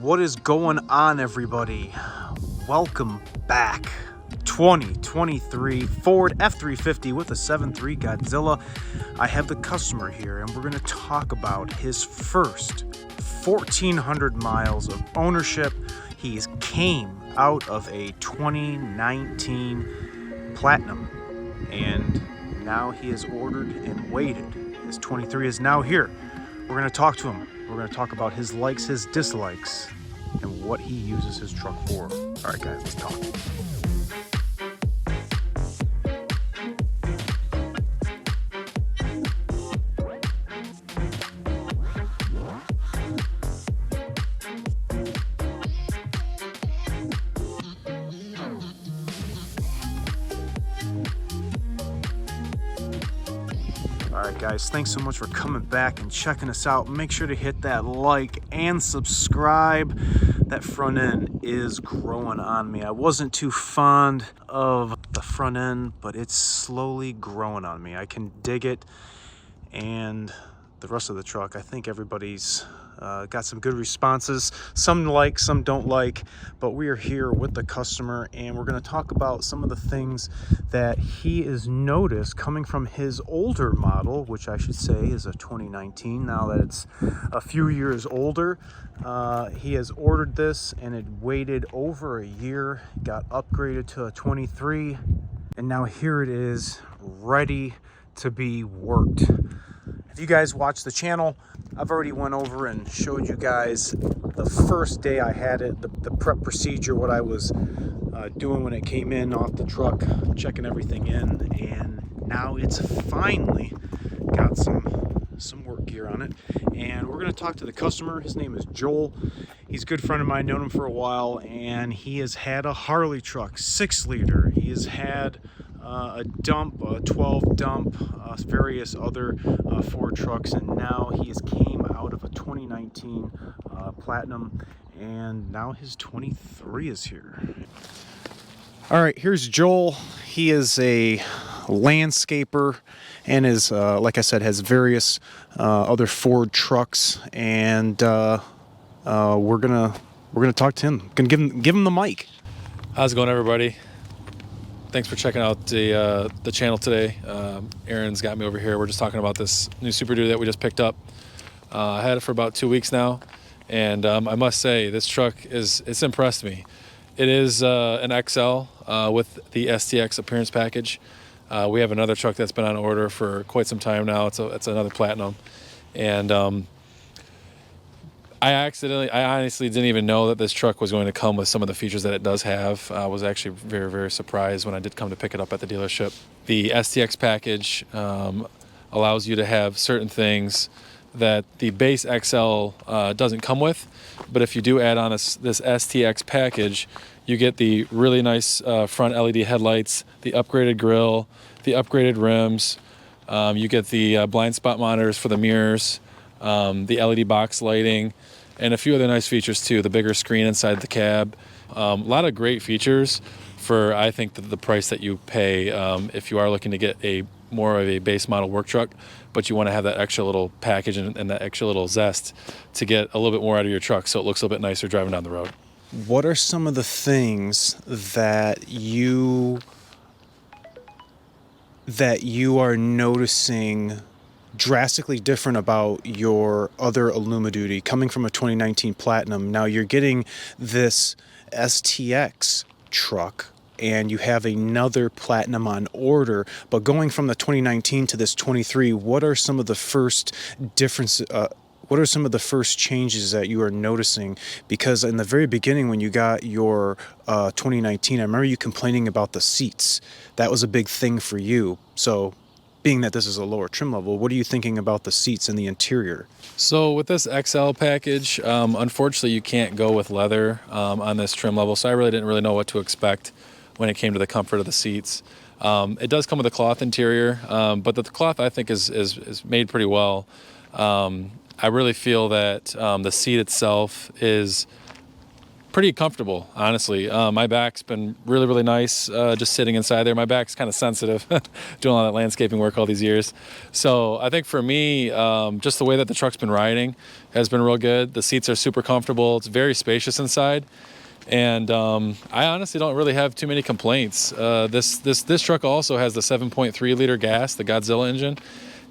What is going on, everybody? Welcome back. 2023 Ford F350 with a 7.3 Godzilla. I have the customer here and we're going to talk about his first 1,400 miles of ownership. He came out of a 2019 Platinum and now he has ordered and waited. His 23 is now here. We're going to talk to him. We're going to talk about his likes, his dislikes, and what he uses his truck for. All right, guys, let's talk. Alright guys, thanks so much for coming back and checking us out. Make sure to hit that like and subscribe. That front end is growing on me. I wasn't too fond of the front end, but it's slowly growing on me. I can dig it, and the rest of the truck, I think everybody's got some good responses. Some like, some don't like, but we are here with the customer and we're going to talk about some of the things that he has noticed coming from his older model, which I should say is a 2019. Now that it's a few years older, he has ordered this and it waited over a year, got upgraded to a 23, and now here it is, ready to be worked. If you guys watch the channel, I've already went over and showed you guys the first day I had it, the prep procedure, what I was doing when it came in off the truck, checking everything in, and now it's finally got some work gear on it. And we're going to talk to the customer. His name is Joel. He's a good friend of mine, known him for a while, and he has had a Harley truck, 6-liter. He has had a dump, a 12 dump, various other Ford trucks, and now he came out of a 2019 Platinum, and now his 23 is here. All right, here's Joel. He is a landscaper and is, like I said, has various other Ford trucks, and we're gonna talk to him. Gonna give him the mic. How's it going, everybody? Thanks for checking out the channel today. Aaron's got me over here. We're just talking about this new Superduty that we just picked up. I had it for about 2 weeks now, and I must say this truck it's impressed me. It is an XL with the STX appearance package. We have another truck that's been on order for quite some time now. It's another Platinum, and I honestly didn't even know that this truck was going to come with some of the features that it does have. I was actually very, very surprised when I did come to pick it up at the dealership. The STX package allows you to have certain things that the base XL doesn't come with, but if you do add on this STX package, you get the really nice front LED headlights, the upgraded grille, the upgraded rims, you get the blind spot monitors for the mirrors, the LED box lighting, and a few other nice features too. The bigger screen inside the cab. A lot of great features for, I think, the price that you pay if you are looking to get more of a base model work truck, but you want to have that extra little package and that extra little zest to get a little bit more out of your truck so it looks a little bit nicer driving down the road. What are some of the things that you are noticing drastically different about your other Illumi coming from a 2019 Platinum? Now you're getting this STX truck and you have another Platinum on order, but going from the 2019 to this 23, what are some of the first differences? What are some of the first changes that you are noticing? Because in the very beginning, when you got your 2019, I remember you complaining about the seats. That was a big thing for you. So being that this is a lower trim level, what are you thinking about the seats and the interior? So with this XL package, unfortunately you can't go with leather on this trim level, so I really didn't know what to expect when it came to the comfort of the seats. It does come with a cloth interior, but the cloth I think is made pretty well. I really feel that the seat itself is pretty comfortable, honestly. My back's been really, really nice just sitting inside there. My back's kind of sensitive doing all that landscaping work all these years. So I think for me, just the way that the truck's been riding has been real good. The seats are super comfortable. It's very spacious inside. And I honestly don't really have too many complaints. This truck also has the 7.3 liter gas, the Godzilla engine,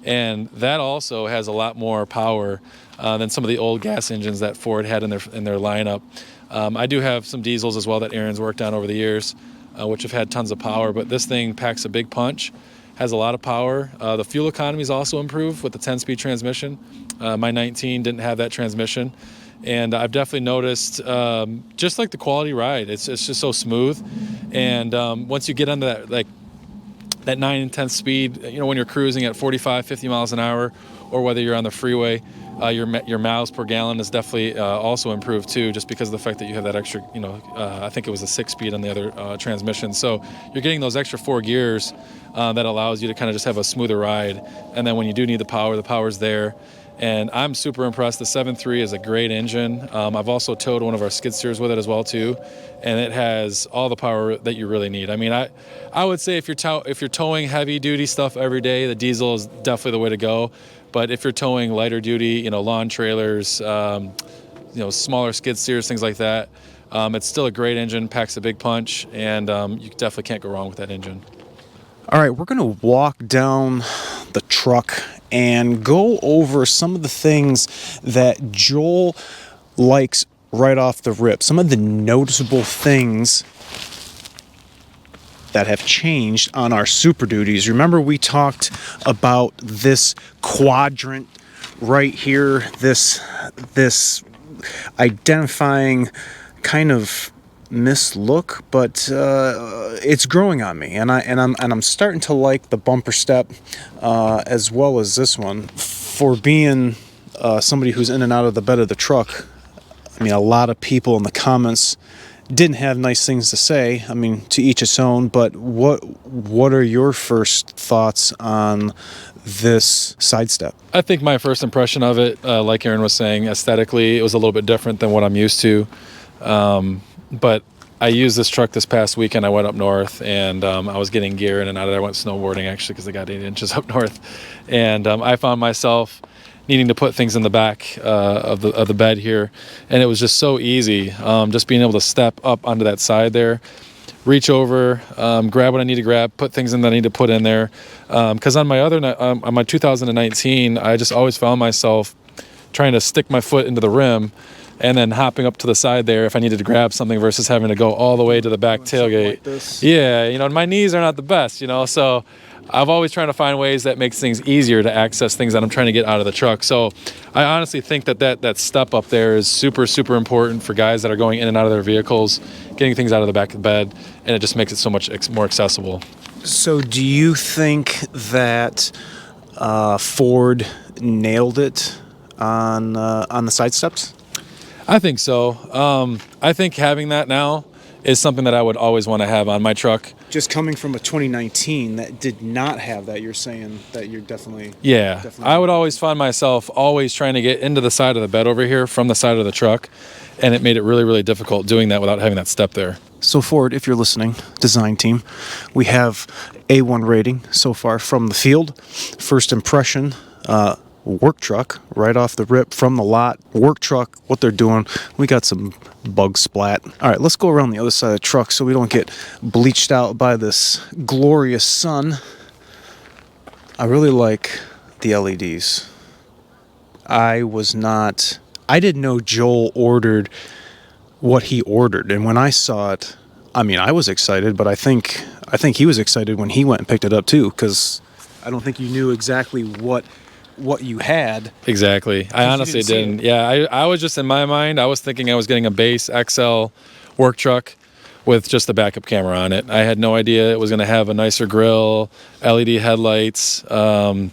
and that also has a lot more power than some of the old gas engines that Ford had in their lineup. I do have some diesels as well that Aaron's worked on over the years, which have had tons of power, but this thing packs a big punch, has a lot of power. The fuel economy's also improved with the 10-speed transmission. My 19 didn't have that transmission. And I've definitely noticed just like the quality ride, it's just so smooth. And once you get under that 9 and 10 speed, when you're cruising at 45, 50 miles an hour, or whether you're on the freeway, your miles per gallon is definitely also improved too, just because of the fact that you have that extra, I think it was a 6-speed on the other transmission. So you're getting those extra 4 gears that allows you to kind of just have a smoother ride. And then when you do need the power's there. And I'm super impressed. The 7.3 is a great engine. I've also towed one of our skid steers with it as well too, and it has all the power that you really need. I mean, I would say if you're towing heavy duty stuff every day, the diesel is definitely the way to go. But if you're towing lighter duty, lawn trailers, smaller skid steers, things like that, it's still a great engine. Packs a big punch, and you definitely can't go wrong with that engine. All right, we're going to walk down the truck and go over some of the things that Joel likes right off the rip. Some of the noticeable things that have changed on our Super Duties. Remember we talked about this quadrant right here, this identifying kind of mislook, but it's growing on me, and I'm starting to like the bumper step as well as this one. For being somebody who's in and out of the bed of the truck, I mean, a lot of people in the comments didn't have nice things to say. I mean, to each its own, but what are your first thoughts on this side step? I think my first impression of it, like Aaron was saying, aesthetically, it was a little bit different than what I'm used to. But I used this truck this past weekend. I went up north, and I was getting gear in and out of there. I went snowboarding, actually, because I got 8 inches up north. And I found myself needing to put things in the back of the bed here. And it was just so easy, just being able to step up onto that side there, reach over, grab what I need to grab, put things in that I need to put in there. Because on my 2019, I just always found myself trying to stick my foot into the rim and then hopping up to the side there if I needed to grab something versus having to go all the way to the back tailgate. Like yeah, my knees are not the best, so I've always trying to find ways that makes things easier to access things that I'm trying to get out of the truck. So I honestly think that step up there is super, super important for guys that are going in and out of their vehicles, getting things out of the back of the bed, and it just makes it so much more accessible. So do you think that Ford nailed it on the side steps? I think so. I think having that now is something that I would always want to have on my truck. Just coming from a 2019 that did not have that, you're saying that you're definitely... Yeah, I would always find myself always trying to get into the side of the bed over here from the side of the truck, and it made it really, really difficult doing that without having that step there. So Ford, if you're listening, design team, we have A1 rating so far from the field. First impression, work truck right off the rip from the lot. Work truck, what they're doing, we got some bug splat. All right, let's go around the other side of the truck so we don't get bleached out by this glorious sun. I really like the LEDs. I didn't know Joel ordered what he ordered, and when I saw it, I mean, I was excited, but I think he was excited when he went and picked it up too, because I don't think you knew exactly what you had. Exactly. I honestly didn't. Yeah, I was just, in my mind, I was thinking I was getting a base XL work truck with just the backup camera on it. I had no idea it was going to have a nicer grill, LED headlights, the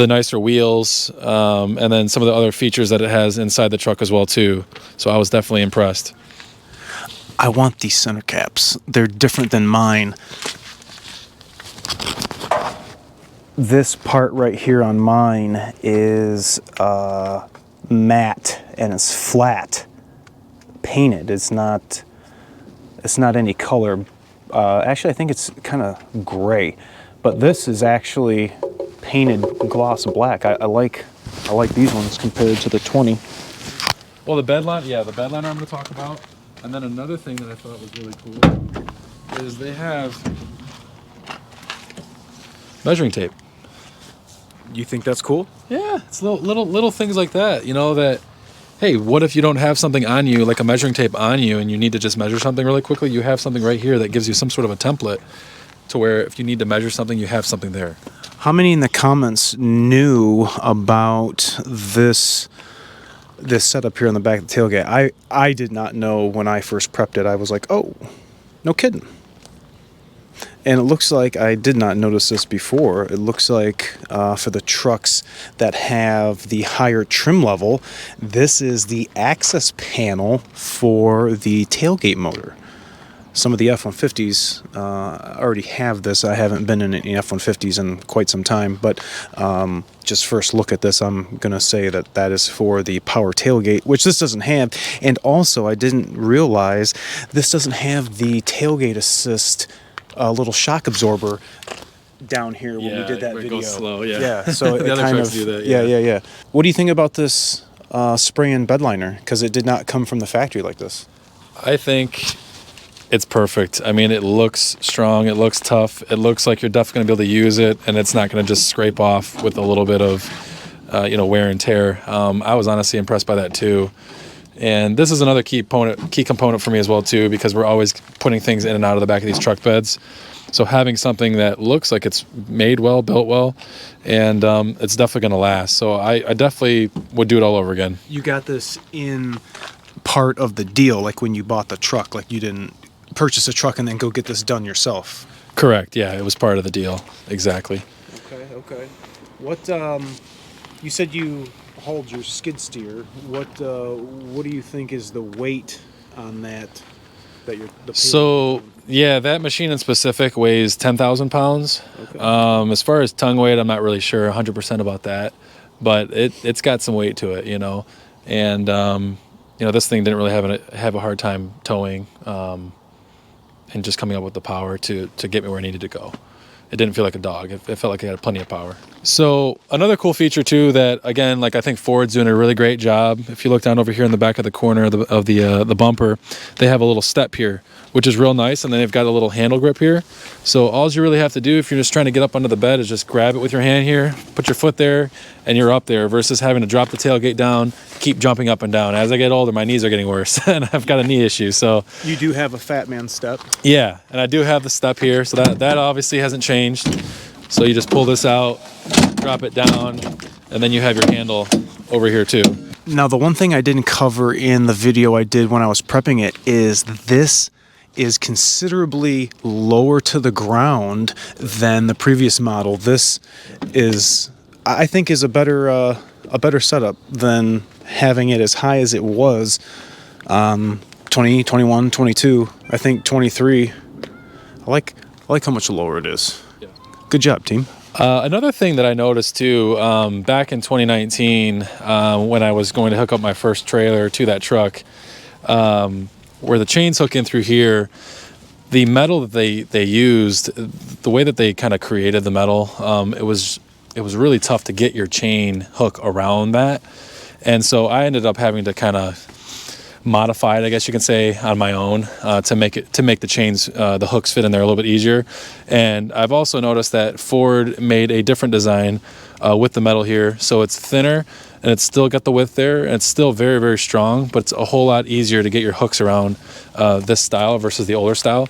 nicer wheels, and then some of the other features that it has inside the truck as well too. So I was definitely impressed. I want these center caps. They're different than mine. This part right here on mine is matte and it's flat. painted. It's not any color. Actually, I think it's kind of gray, but this is actually painted gloss black. I like these ones compared to the 20. Well, the bed liner, yeah, the bed liner I'm going to talk about. And then another thing that I thought was really cool is they have measuring tape. You think that's cool? Yeah, it's little things like that, you know, that, hey, what if you don't have something on you, like a measuring tape on you, and you need to just measure something really quickly? You have something right here that gives you some sort of a template to where if you need to measure something, you have something there. How many in the comments knew about this setup here on the back of the tailgate? I did not know when I first prepped it. I was like, oh, no kidding. And it looks like I did not notice this before. It looks like for the trucks that have the higher trim level, this is the access panel for the tailgate motor. Some of the F-150s already have this. I haven't been in any F-150s in quite some time, but just first look at this, I'm going to say that is for the power tailgate, which this doesn't have. And also, I didn't realize this doesn't have the tailgate assist little shock absorber down here when we did that video. It goes slow, yeah. Yeah, so the it other kind trucks of do that. Yeah. What do you think about this spray-in bed liner? Because it did not come from the factory like this. I think it's perfect. I mean, it looks strong. It looks tough. It looks like you're definitely going to be able to use it, and it's not going to just scrape off with a little bit of, wear and tear. I was honestly impressed by that too. And this is another key component for me as well too, because we're always putting things in and out of the back of these truck beds. So having something that looks like it's made well, built well, and it's definitely going to last. So I definitely would do it all over again. You got this in part of the deal, like when you bought the truck, like you didn't purchase a truck and then go get this done yourself. Correct. Yeah, it was part of the deal. Exactly. Okay. What you said you hauled your skid steer. What do you think is the weight on that you're So yeah, that machine in specific weighs 10,000 pounds. Okay. As far as tongue weight, I'm not really sure 100% about that, but it's got some weight to it, you know. And this thing didn't really have a hard time towing and just coming up with the power to get me where I needed to go. It didn't feel like a dog. It felt like it had plenty of power. So another cool feature too that, again, like I think Ford's doing a really great job. If you look down over here in the back of the corner of the bumper, they have a little step here, which is real nice, and then they've got a little handle grip here. So all you really have to do if you're just trying to get up under the bed is just grab it with your hand here, put your foot there, and you're up there, versus having to drop the tailgate down, keep jumping up and down. As I get older, my knees are getting worse, and I've got a knee issue. So you do have a fat man step. Yeah, and I do have the step here, so that obviously hasn't changed. So you just pull this out, drop it down, and then you have your handle over here too. Now, the one thing I didn't cover in the video I did when I was prepping it is this is considerably lower to the ground than the previous model. This is, I think, is a better setup than having it as high as it was. 20, 21, 22, I think 23. I like how much lower it is. Yeah. Good job, team. Another thing that I noticed too, back in 2019, when I was going to hook up my first trailer to that truck, where the chains hook in through here, the metal that they used, the way that they kind of created the metal, it was really tough to get your chain hook around that. And so I ended up having to kind of modify it, I guess you can say, on my own to make the chains, the hooks fit in there a little bit easier. And I've also noticed that Ford made a different design with the metal here, so it's thinner and it's still got the width there, and it's still very, very strong, but it's a whole lot easier to get your hooks around this style versus the older style.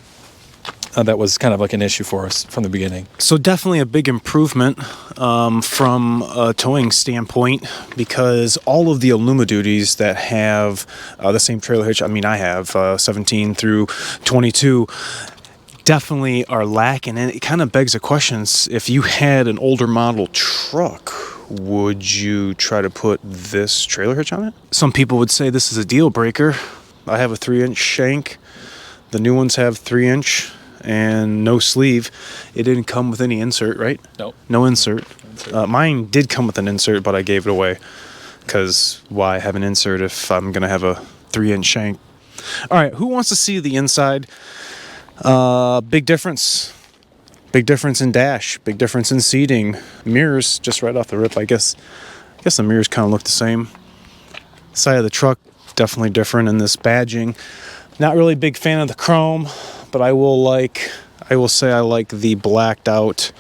That was kind of like an issue for us from the beginning. So definitely a big improvement from a towing standpoint, because all of the Aluma-Duties that have the same trailer hitch, I mean, I have 17 through 22, definitely are lacking. And it kind of begs the questions, if you had an older model truck, would you try to put this trailer hitch on it? Some people would say this is a deal breaker. I have a 3-inch shank. The new ones have 3-inch. And no sleeve. It didn't come with any insert, right? Nope. No insert. Mine did come with an insert, but I gave it away. Because why have an insert if I'm going to have a 3-inch shank? All right, who wants to see the inside? Big difference. Big difference in dash. Big difference in seating. Mirrors, just right off the rip, I guess the mirrors kind of look the same. Side of the truck, definitely different in this badging. Not really a big fan of the chrome, but I will say I like the blacked out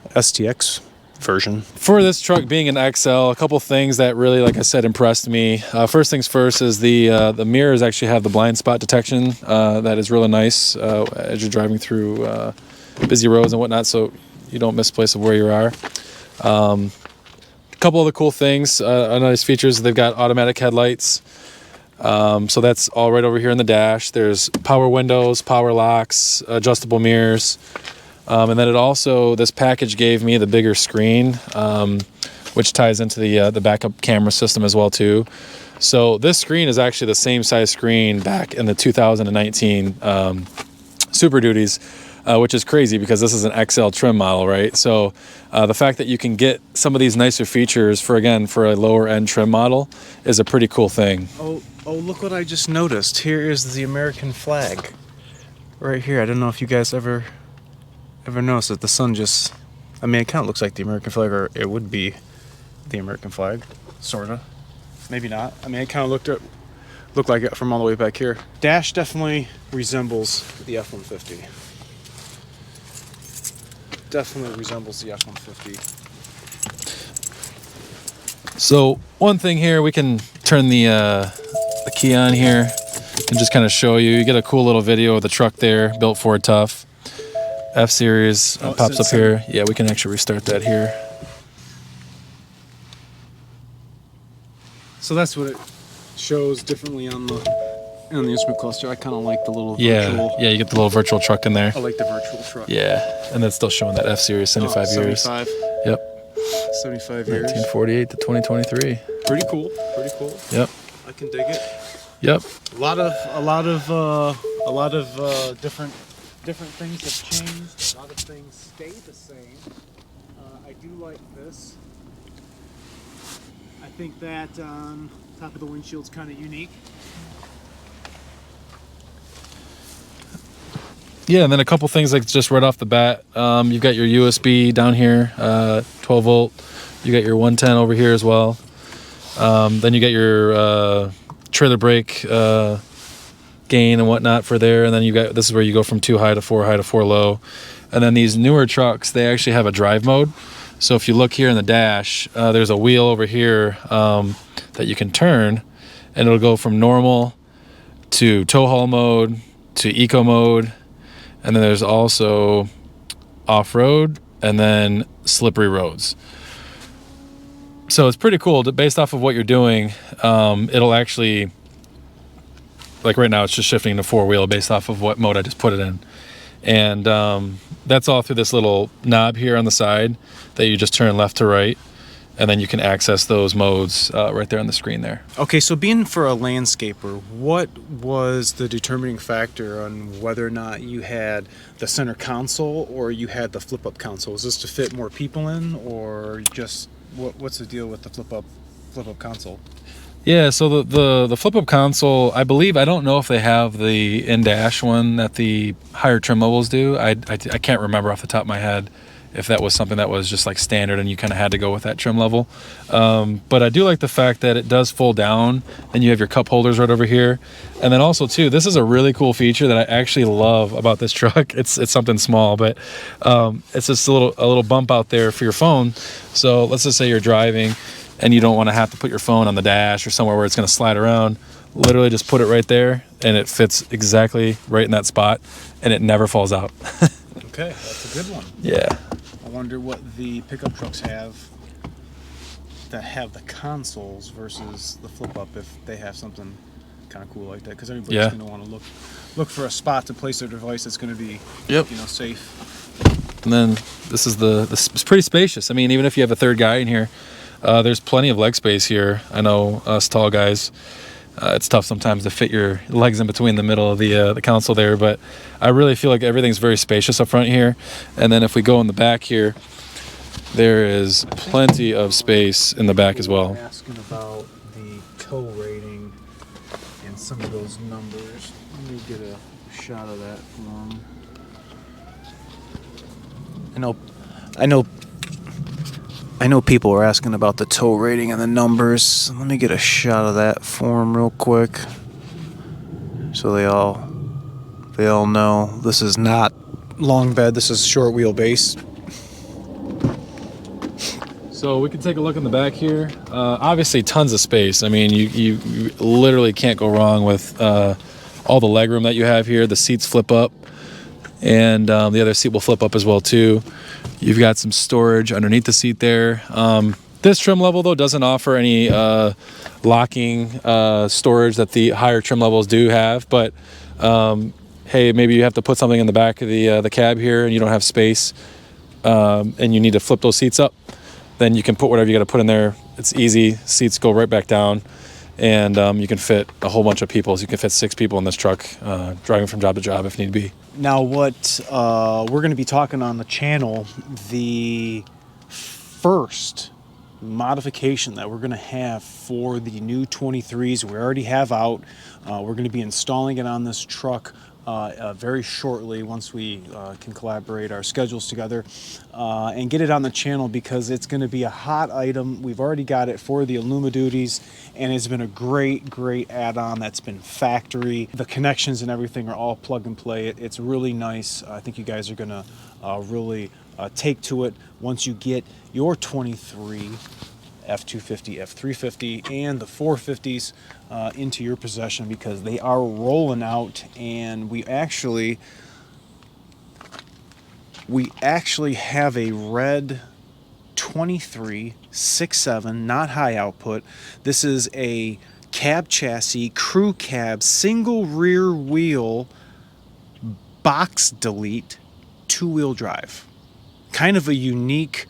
STX version. For this truck being an XL, a couple things that really, like I said, impressed me. First things first is the mirrors actually have the blind spot detection. That is really nice as you're driving through busy roads and whatnot, so you don't misplace of where you are. A couple other cool things, nice features. They've got automatic headlights. So that's all right over here in the dash. There's power windows, power locks, adjustable mirrors. And then this package gave me the bigger screen, which ties into the backup camera system as well too. So this screen is actually the same size screen back in the 2019 Super Duties, which is crazy because this is an XL trim model, right? So the fact that you can get some of these nicer features for a lower end trim model is a pretty cool thing. Oh, look what I just noticed. Here is the American flag right here. I don't know if you guys ever noticed that the sun just, I mean, it kind of looks like the American flag, or it would be the American flag, sort of. Maybe not. I mean, it kind of looked like it from all the way back here. Dash definitely resembles the F-150. Definitely resembles the F-150. So one thing here, we can turn the key on here and just kind of show you. You get a cool little video of the truck there, built Ford Tough. F-Series pops up here. Yeah, we can actually restart that here. So that's what it shows differently on the instrument cluster. I kind of like the little virtual. Yeah, you get the little virtual truck in there. I like the virtual truck. Yeah, and that's still showing that F-Series 75 years. 75. Yep. 75 years. 1948 to 2023. Pretty cool. Pretty cool. Yep. I can dig it. Yep. A lot of different things have changed. A lot of things stay the same. I do like this. I think that top of the windshield's kind of unique. Yeah, and then a couple things like just right off the bat. You've got your USB down here, 12 volt. You got your 110 over here as well. Then you got your trailer brake gain and whatnot for there, and then this is where you go from 2 high to 4 high to 4 low. And then these newer trucks, they actually have a drive mode. So if you look here in the dash, there's a wheel over here that you can turn, and it'll go from normal to tow haul mode to eco mode, and then there's also off-road and then slippery roads. So it's pretty cool. Based off of what you're doing, it'll actually, like right now it's just shifting to 4-wheel based off of what mode I just put it in. And that's all through this little knob here on the side that you just turn left to right, and then you can access those modes right there on the screen there. Okay, so being for a landscaper, what was the determining factor on whether or not you had the center console or you had the flip-up console? Was this to fit more people in, or just what's the deal with the flip-up console? Yeah, so the flip-up console, I believe, I don't know if they have the in-dash one that the higher trim mobiles do. I can't remember off the top of my head if that was something that was just like standard and you kind of had to go with that trim level. But I do like the fact that it does fold down and you have your cup holders right over here. And then also too, this is a really cool feature that I actually love about this truck. It's something small, but it's just a little bump out there for your phone. So let's just say you're driving and you don't want to have to put your phone on the dash or somewhere where it's going to slide around. Literally just put it right there and it fits exactly right in that spot and it never falls out. Okay, that's a good one. Yeah. I wonder what the pickup trucks have that have the consoles versus the flip up, if they have something kind of cool like that, because everybody's going to want to look for a spot to place their device that's going to be safe. And then this is it's pretty spacious. I mean, even if you have a third guy in here, there's plenty of leg space here. I know us tall guys, it's tough sometimes to fit your legs in between the middle of the console there, but I really feel like everything's very spacious up front here. And then if we go in the back here, there is plenty of space in the back as well. Asking about the tow rating and some of those numbers. Let me get a shot of that for them. I know people are asking about the tow rating and the numbers. Let me get a shot of that for them real quick, so they all know this is not long bed. This is short wheelbase. So we can take a look in the back here. Obviously, tons of space. I mean, you literally can't go wrong with all the legroom that you have here. The seats flip up, and the other seat will flip up as well too. You've got some storage underneath the seat there. This trim level though doesn't offer any locking storage that the higher trim levels do have. But hey, maybe you have to put something in the back of the cab here, and you don't have space, and you need to flip those seats up. Then you can put whatever you got to put in there. It's easy. Seats go right back down, and you can fit a whole bunch of people. So you can fit 6 people in this truck, driving from job to job if need be. Now, what we're going to be talking on the channel, the first modification that we're going to have for the new 23s we already have out. We're going to be installing it on this truck very shortly, once we can collaborate our schedules together and get it on the channel, because it's going to be a hot item. We've already got it for the Illuma duties, and it's been a great add-on that's been factory. The connections and everything are all plug and play. It's really nice. I think you guys are going to really take to it once you get your 23 F250, F350, and the 450s into your possession, because they are rolling out. And we actually have a red 2367, not high output. This is a cab chassis, crew cab, single rear wheel, box delete, 2-wheel drive. Kind of a unique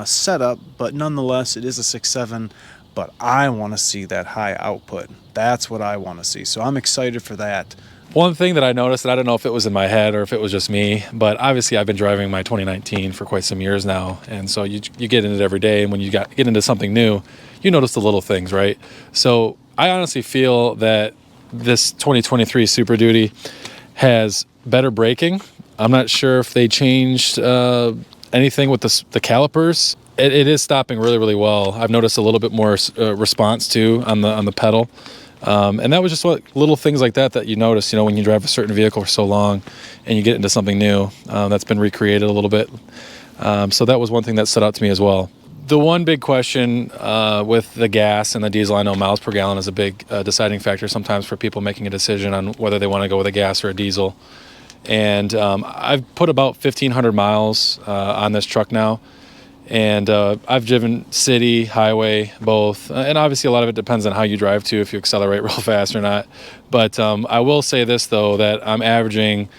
setup, but nonetheless it is a 6.7. But I want to see that high output. That's what I want to see, so I'm excited for that. One thing that I noticed, and I don't know if it was in my head or if it was just me, but obviously I've been driving my 2019 for quite some years now, and so you get in it every day, and when you get into something new, you notice the little things, right? So I honestly feel that this 2023 Super Duty has better braking. I'm not sure if they changed anything with the calipers. It is stopping really well. I've noticed a little bit more response too on the pedal, and that was just what little things like that you notice. You know, when you drive a certain vehicle for so long, and you get into something new that's been recreated a little bit. So that was one thing that stood out to me as well. The one big question with the gas and the diesel, I know miles per gallon is a big deciding factor sometimes for people making a decision on whether they want to go with a gas or a diesel. And I've put about 1,500 miles on this truck now. And I've driven city, highway, both. And obviously a lot of it depends on how you drive too, if you accelerate real fast or not. But I will say this though, that I'm averaging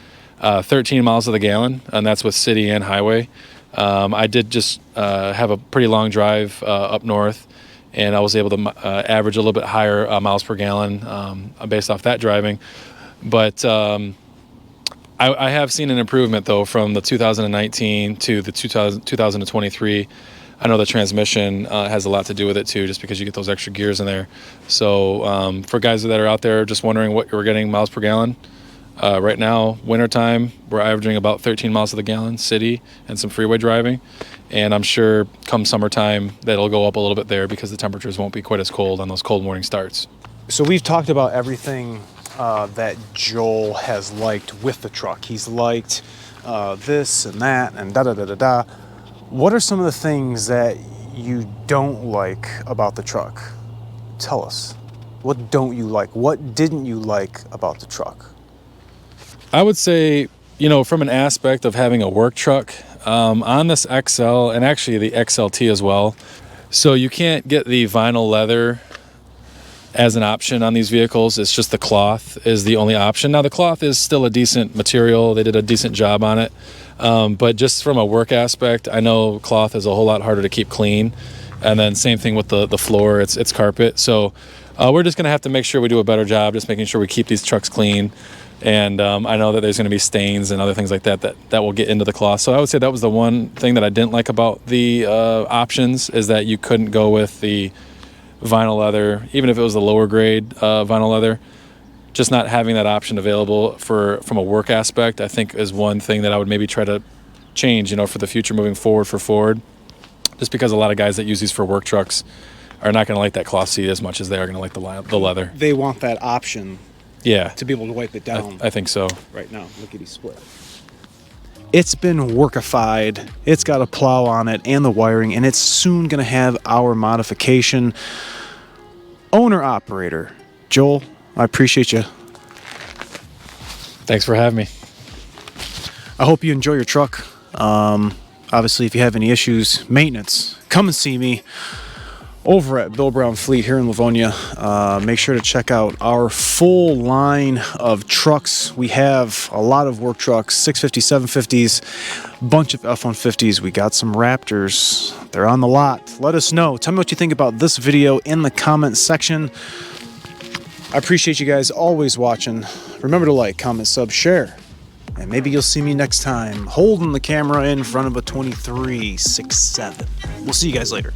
13 miles to the gallon, and that's with city and highway. I did just have a pretty long drive up north, and I was able to average a little bit higher miles per gallon based off that driving. But I have seen an improvement though from the 2019 to the 2023. I know the transmission has a lot to do with it too, just because you get those extra gears in there. So for guys that are out there just wondering what you're getting miles per gallon, right now, wintertime, we're averaging about 13 miles to the gallon, city and some freeway driving. And I'm sure come summertime that'll go up a little bit there, because the temperatures won't be quite as cold on those cold morning starts. So we've talked about everything that Joel has liked with the truck. He's liked this and that and da-da-da-da-da. What are some of the things that you don't like about the truck? Tell us. What don't you like? What didn't you like about the truck? I would say, you know, from an aspect of having a work truck, on this XL, and actually the XLT as well, so you can't get the vinyl leather as an option on these vehicles. It's just the cloth is the only option. Now the cloth is still a decent material. They did a decent job on it. But just from a work aspect, I know cloth is a whole lot harder to keep clean. And then same thing with the floor, it's carpet. So we're just gonna have to make sure we do a better job, just making sure we keep these trucks clean. And I know that there's gonna be stains and other things like that will get into the cloth. So I would say that was the one thing that I didn't like about the options, is that you couldn't go with the vinyl leather, even if it was the lower grade vinyl leather. just not having that option available from a work aspect, I think is one thing that I would maybe try to change, for the future moving forward for Ford. Just because a lot of guys that use these for work trucks are not going to like that cloth seat as much as they are going to like the leather. They want that option. Yeah. To be able to wipe it down. I think so. Right now, lickety split. It's been workified. It's got a plow on it and the wiring, and it's soon going to have our modification. Owner-operator, Joel, I appreciate you. Thanks for having me. I hope you enjoy your truck. Obviously, if you have any issues, maintenance, come and see me over at Bill Brown Fleet here in Livonia. Make sure to check out our full line of trucks. We have a lot of work trucks, 650, 750s, bunch of F150s. We got some Raptors. They're on the lot. Let us know. Tell me what you think about this video in the comment section. I appreciate you guys always watching. Remember to like, comment, sub, share. And maybe you'll see me next time holding the camera in front of a 2367. We'll see you guys later.